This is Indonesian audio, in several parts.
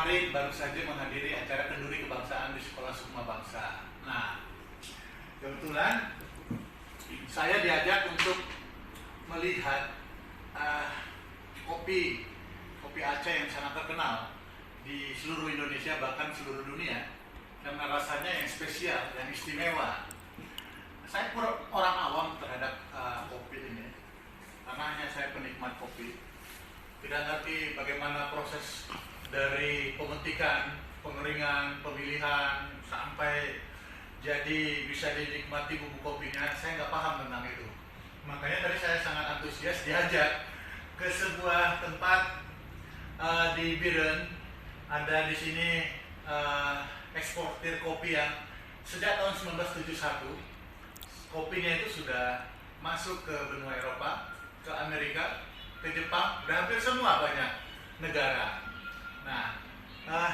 kemarin baru saja menghadiri acara kenduri kebangsaan di Sekolah Sukma Bangsa. Nah, kebetulan saya diajak untuk melihat kopi Aceh yang sangat terkenal di seluruh Indonesia, bahkan seluruh dunia, karena rasanya yang spesial, yang istimewa. Saya orang awam terhadap kopi ini, karena hanya saya penikmat kopi. Tidak ngerti bagaimana proses dari pemetikan, pengeringan, pemilihan, sampai jadi bisa dinikmati bubuk kopinya. Saya nggak paham tentang itu. Makanya tadi saya sangat antusias diajak ke sebuah tempat di Biren. Ada di sini eksportir kopi yang sejak tahun 1971 kopinya itu sudah masuk ke benua Eropa, ke Amerika, ke Jepang, dan hampir semua banyak negara. Nah,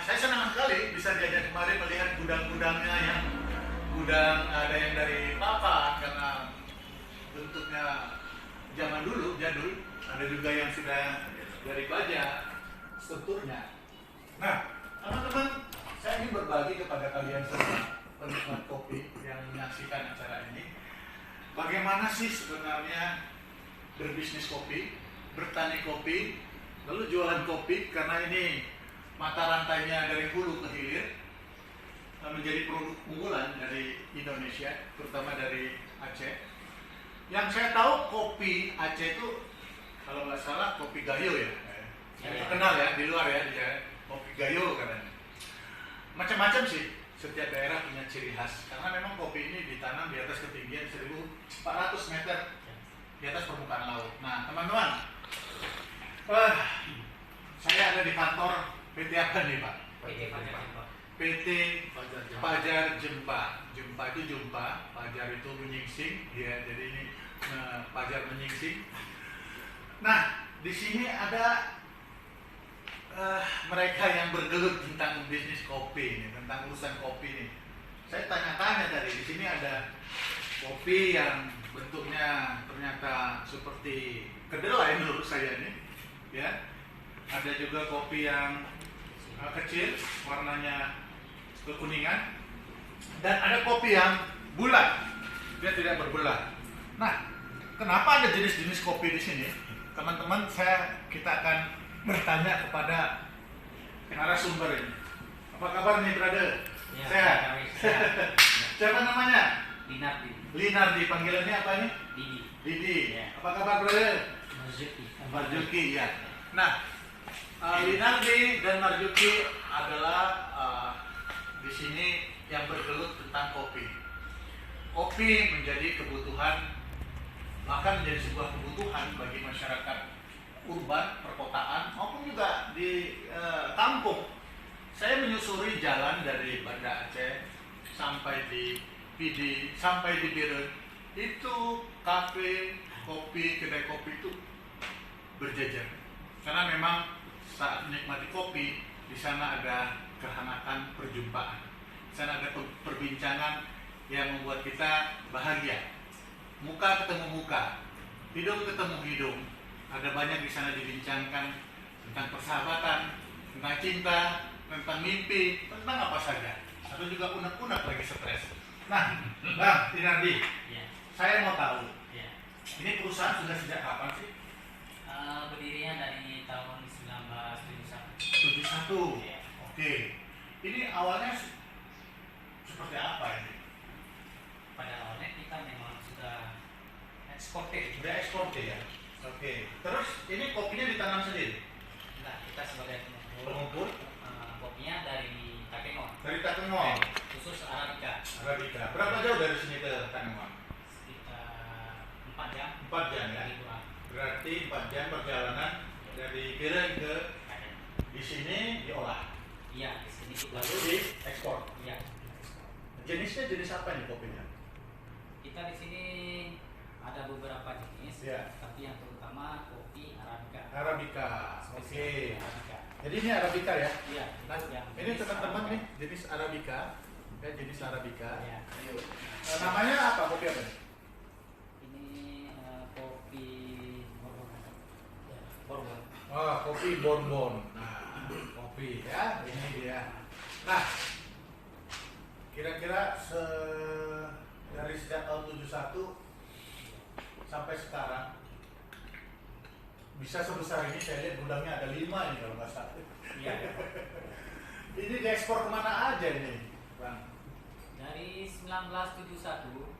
saya senang sekali bisa diajak kemarin melihat gudang-gudangnya, yang gudang ada yang dari papan karena bentuknya zaman dulu jadul, ada juga yang sudah dari baja strukturnya. Nah, teman-teman, saya ingin berbagi kepada kalian semua penikmat kopi yang menyaksikan acara ini, bagaimana sih sebenarnya berbisnis kopi, bertani kopi, lalu jualan kopi, karena ini mata rantainya dari hulu ke hilir, menjadi produk unggulan dari Indonesia, terutama dari Aceh. Yang saya tahu kopi Aceh itu, kalau nggak salah, kopi gayo ya, terkenal ya di luar ya, kopi gayo katanya. Macam-macam sih, setiap daerah punya ciri khas, karena memang kopi ini ditanam di atas ketinggian 1.400 meter di atas permukaan laut. Nah, teman-teman, saya ada di kantor PT apa nih, Pak? PT Pajar Jempa. Jempa itu jumpa, Pajar itu menyingsing, ya. Jadi ini Pajar menyingsing. Nah, di sini ada mereka yang bergelut tentang bisnis kopi ini, tentang urusan kopi ini. Saya tanya-tanya tadi, di sini ada kopi yang bentuknya ternyata seperti kedelai menurut saya ini, ya. Ada juga kopi yang kecil, warnanya kekuningan, dan ada kopi yang bulat, dia tidak berbelah. Nah, kenapa ada jenis-jenis kopi di sini? Teman-teman, kita akan bertanya kepada narasumber ini. Apa kabar nih, brother? Ya, sehat? Siapa namanya? Linardi, panggilannya apa nih? Didi. Ya. Apa kabar, brother? Marzuki, ya. Nah, Linardi dan Marzuki adalah di sini yang bergelut tentang kopi. Kopi menjadi kebutuhan, bahkan menjadi sebuah kebutuhan bagi masyarakat urban, perkotaan, maupun juga di kampung. Saya menyusuri jalan dari Banda Aceh sampai di Pidi, sampai di Biren. Itu kafe, kopi, kedai kopi itu berjejer. Karena memang saat menikmati kopi, di sana ada kehangatan perjumpaan. Di sana ada perbincangan yang membuat kita bahagia. Muka ketemu muka, hidung ketemu hidung. Ada banyak di sana dibincangkan tentang persahabatan, tentang cinta, tentang mimpi, tentang apa saja. Atau juga unek-unek lagi stres. Nah, Bang Linardi, Ya. saya mau tahu, Ya. ini perusahaan sudah sejak kapan sih? Berdirinya dari tahun 1971. 71. Ya. Oke. Ini awalnya seperti apa ini? Pada awalnya kita memang sudah eksportir. Sudah eksportir ya? Oke. Terus ini kopinya ditanam sendiri? Nah, kita sebagai Pengumpul? kopinya dari Takengon. Dari Takengon? Khusus Arabica. Arabica. Berapa jauh dari sini ke Takengon? Sekitar 4 jam. 4 jam ya? Dari kurang. Berarti 4 jam perjalanan dari Biren ke di sini diolah. Iya, di sini kita Lalu diekspor. Iya. Jenisnya jenis apa nih kopinya? Kita di sini ada beberapa jenis, Ya. tapi yang terutama kopi Arabica. Arabica. Oke. Spesial Arabica. Jadi ini Arabica ya? Iya. Nah, yang ini jenis teman-teman Arabica. nih jenis Arabica. Ya, jenis Arabica. Ya. Ayo. Namanya apa kopi apa nih? Ini kopi Bourbon. Oh, kopi Bourbon. Nah, kopi ya, ini dia. Nah, kira-kira dari sejak tahun 71 sampai sekarang bisa sebesar ini. Saya lihat gudangnya ada 5 ini kalau nggak salah. Iya. Ini diekspor kemana aja ini, Bang? Dari 1971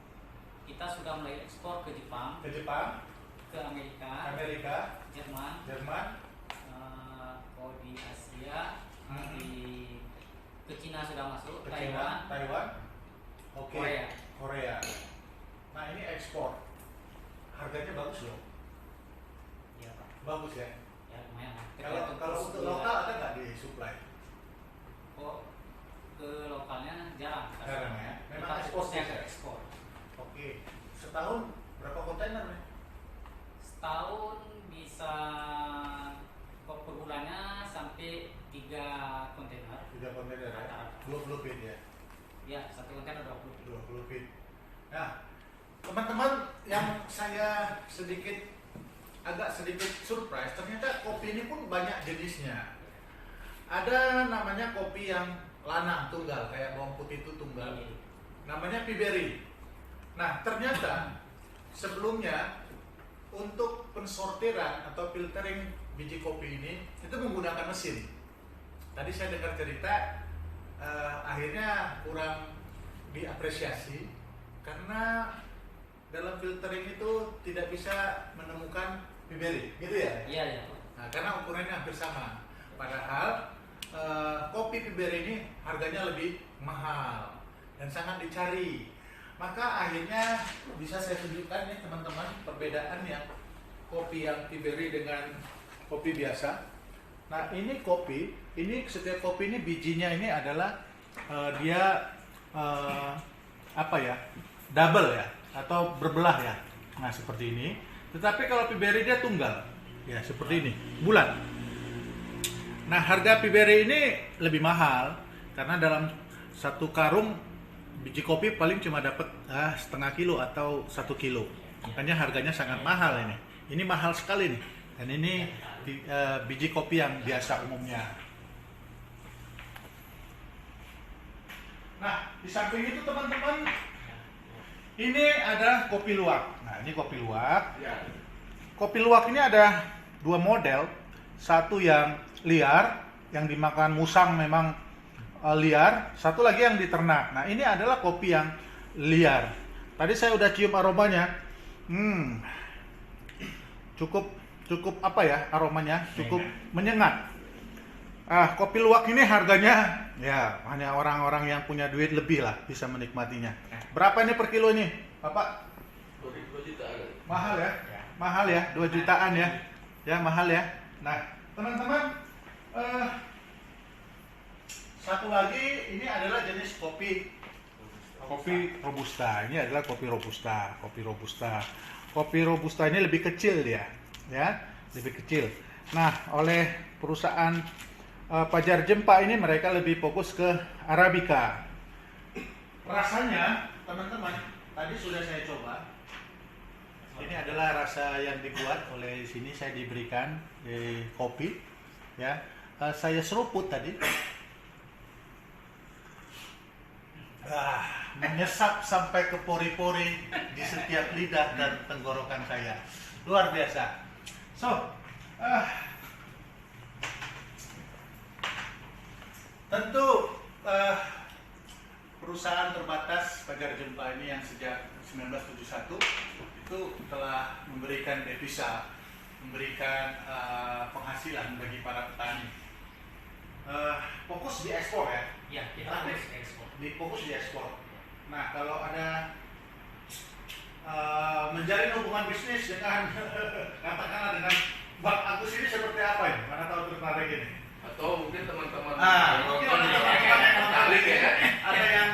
kita sudah mulai ekspor ke Jepang, Ke Jepang, ke Amerika, Amerika, Jerman, Jerman, di Asia, ke Cina sudah masuk, ke China, Taiwan, oke, Korea. Korea. Nah ini ekspor, harganya bagus loh, Iya Pak. bagus ya. Ya lumayan. Kalau untuk lokal ada nggak di supply? Oh, ke lokalnya jarang. Jarang ya? Memang Kita ekspor fokusnya saja? ke ekspor. Oke, setahun berapa kontainer nih? Setahun bisa per bulannya sampai 3 kontainer. 3 kontainer ya? Rata-rata. 20 feet ya? Ya, 1 kontainer 20. 20 feet. Nah, teman-teman yang saya agak sedikit surprise, ternyata kopi ini pun banyak jenisnya. Ada namanya kopi yang lanang tunggal, kayak bawang putih itu tunggal. Namanya Piberry. Nah, ternyata sebelumnya untuk pensortiran atau filtering biji kopi ini itu menggunakan mesin. Tadi saya dengar cerita akhirnya kurang diapresiasi karena dalam filtering itu tidak bisa menemukan Piberry, gitu ya? Iya, iya. Nah, karena ukurannya hampir sama. Padahal kopi Piberry ini harganya lebih mahal dan sangat dicari. Maka akhirnya bisa saya tunjukkan nih teman-teman perbedaan yang kopi yang Piberry dengan kopi biasa. Nah ini kopi, ini setiap kopi ini bijinya ini adalah dia apa ya, double ya atau berbelah ya. Nah seperti ini. Tetapi kalau Piberry dia tunggal, ya seperti ini, bulat. Nah harga Piberry ini lebih mahal karena dalam satu karung biji kopi paling cuma dapat setengah kilo atau 1 kilo. Makanya harganya sangat mahal ini. Ini mahal sekali nih. Dan ini biji kopi yang biasa umumnya. Nah, di samping itu teman-teman, ini ada kopi luwak. Nah, ini kopi luwak. Kopi luwak ini ada 2 model. Satu yang liar, yang dimakan musang memang liar, satu lagi yang diternak. Nah ini adalah kopi yang liar. Tadi saya udah cium aromanya, cukup apa ya aromanya, cukup menyengat. Kopi luwak ini harganya ya hanya orang-orang yang punya duit lebih lah bisa menikmatinya. Berapa ini per kilo ini, Bapak? 2 juta. Mahal ya? Mahal ya, 2 jutaan ya? Ya mahal ya. Nah teman-teman. Satu lagi ini adalah jenis kopi robusta. Ini adalah kopi robusta. Kopi robusta ini lebih kecil dia, ya, lebih kecil. Nah, oleh perusahaan Pajar Jempa ini mereka lebih fokus ke Arabica. Rasanya, teman-teman, tadi sudah saya coba. Ini adalah rasa yang dibuat oleh sini saya diberikan kopi, ya. Saya seruput tadi. Menyesap sampai ke pori-pori di setiap lidah dan tenggorokan saya. Luar biasa. Tentu perusahaan terbatas Pajar Jempa ini yang sejak 1971 itu telah memberikan devisa, memberikan penghasilan bagi para petani. Fokus di ekspor ya? Iya, kita Tapi fokus ke ekspor. fokus di ekspor. Nah kalau ada menjalin hubungan bisnis dengan katakanlah dengan Bang Agus ini seperti apa ini? Mana tahu tertarik ini? Atau mungkin teman-teman Mungkin ada teman-teman yang tertarik ya, ada yang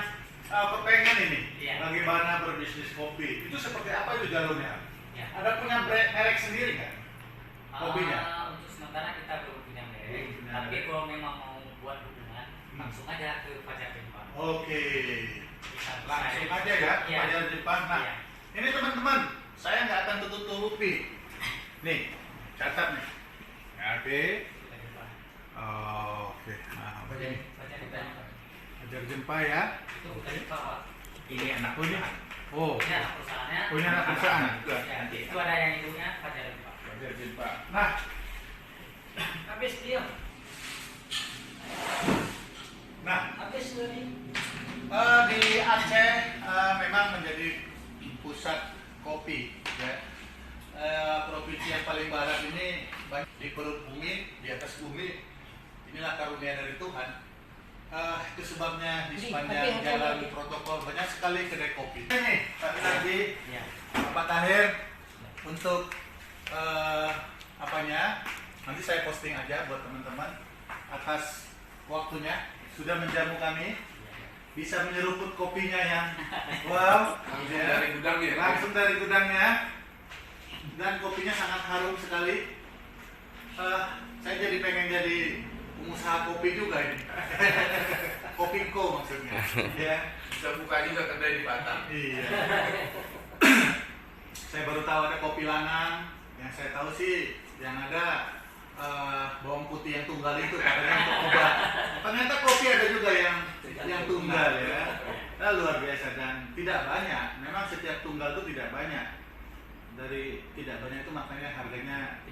kepengen ini Iya. bagaimana berbisnis kopi. Itu seperti apa itu jalurnya? Ya. Ada punya merek sendiri kan? Kopinya? Untuk sementara kita belum punya merek, Belum punya tapi merek. kalau memang mau buat hubungan, langsung aja ke Pajar Jempa. Oke. Bisa Langsung aja ya, Iya. Pajar Jepang. Nah, Iya. ini teman-teman, saya nggak akan tutup-tutupi. Nih, catat nih. Oke. Pajar Jempa. Oke. Oke. Baca ditanya. Fajar Jempa ya. Itu bukan Jepang, Pak. Ini anak Oh ini. Oh. Ini anak perusahaannya. Oh, ini anak perusahaan. Ya, itu ada yang ibunya Fajar Jepang. Fajar Jempa. Nah, Habis dia. Habis ini. di Aceh memang menjadi pusat kopi ya. Provinsi yang paling barat ini banyak di perut bumi, di atas bumi. Inilah karunia dari Tuhan. Itu sebabnya di sepanjang jalan protokol banyak sekali kedai kopi. Ini Pak Nardi, Ya. Pak Tahir untuk apanya? Nanti saya posting aja buat teman-teman atas waktunya sudah menjamu kami. Bisa menyeruput kopinya yang wow, Langsung dari gudangnya. langsung dari gudangnya, dan kopinya sangat harum sekali. Saya jadi pengen jadi pengusaha kopi juga ini. Kopiko maksudnya. Ya. Bisa buka juga kedai di Batam. Iya. Saya baru tahu ada kopi lanang. Yang saya tahu sih yang ada bawang putih yang tunggal itu katanya untuk obat. Ternyata kopi ada juga yang tunggal ya. Luar biasa dan tidak banyak. Memang setiap tunggal itu tidak banyak. Dari tidak banyak itu makanya harganya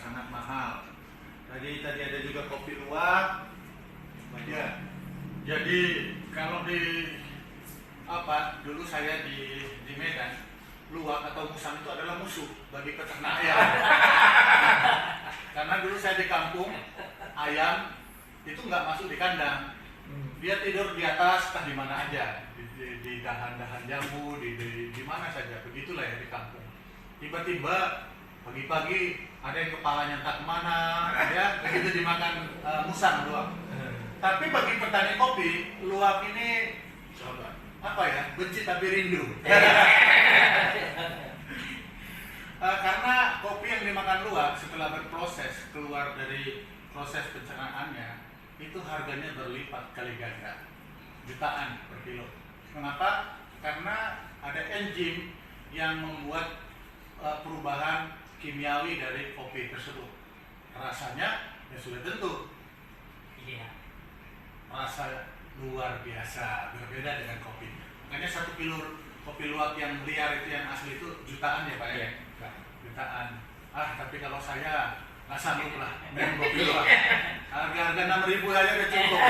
sangat mahal. Tadi ada juga kopi luwak. Ya. Jadi kalau di dulu saya di Medan, luwak atau musang itu adalah musuh bagi peternak ayam. Karena dulu saya di kampung, ayam itu nggak masuk di kandang. Dia tidur di atas, entah di mana aja, di dahan-dahan jambu, di mana saja. Begitulah ya di kampung. Tiba-tiba pagi-pagi ada yang kepalanya entah kemana, ya begitu dimakan musang luwak. Tapi bagi petani kopi, luwak ini benci tapi rindu. Karena kopi yang dimakan luwak setelah berproses keluar dari proses pencernaannya itu harganya berlipat kali ganda, jutaan per kilo. Kenapa? Karena ada enzim yang membuat perubahan kimiawi dari kopi tersebut. Rasanya ya sudah tentu Iya. rasa luar biasa, berbeda dengan kopi. Makanya 1 kilo kopi luwak yang liar itu yang asli itu jutaan ya Pak ya? Jutaan. Tapi kalau saya nggak sanggup lah minum kopi luwak. Harga 6.000 aja udah cukup.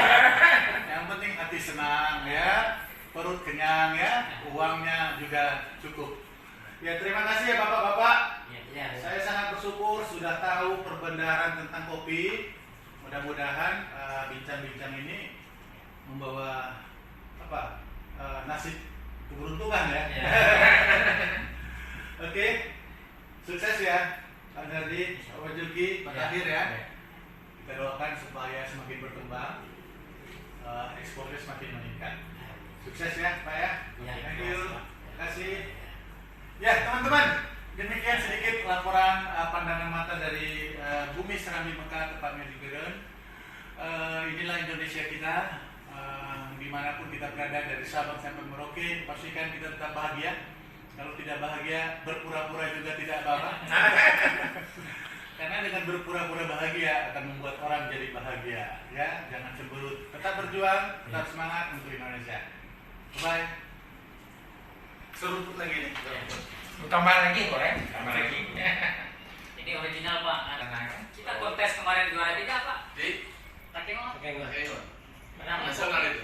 Yang penting hati senang ya, perut kenyang ya, uangnya juga cukup. Ya terima kasih ya Bapak-bapak. Ya. Saya sangat bersyukur sudah tahu perbendaharaan tentang kopi. Mudah-mudahan bincang-bincang ini membawa nasib keberuntungan ya. Oke, sukses ya Pak Nardi, Pak Julki, Pak Tahir ya. Kita doakan supaya semakin berkembang, ekspornya semakin meningkat. Sukses ya Pak ya. Thank you. Terima kasih. Ya teman-teman, demikian sedikit laporan pandangan mata dari bumi Serambi Mekah, tepatnya di Geren. Inilah Indonesia kita. Dimanapun kita berada dari Sabang sampai Merauke, pastikan kita tetap bahagia. Kalau tidak bahagia, berpura-pura juga tidak apa-apa. Karena dengan berpura-pura bahagia akan membuat orang jadi bahagia. Ya, jangan cemberut. Tetap berjuang, tetap semangat untuk Indonesia. Bye. Seruput lagi nih. Tambah lagi kok ya, tambah lagi. Ini original Pak. Kita kontes kemarin juara 3 Pak. Di Takengok. Menang. nasional itu,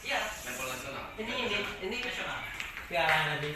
Iya. level nasional. Ini nasional. Piala nanti.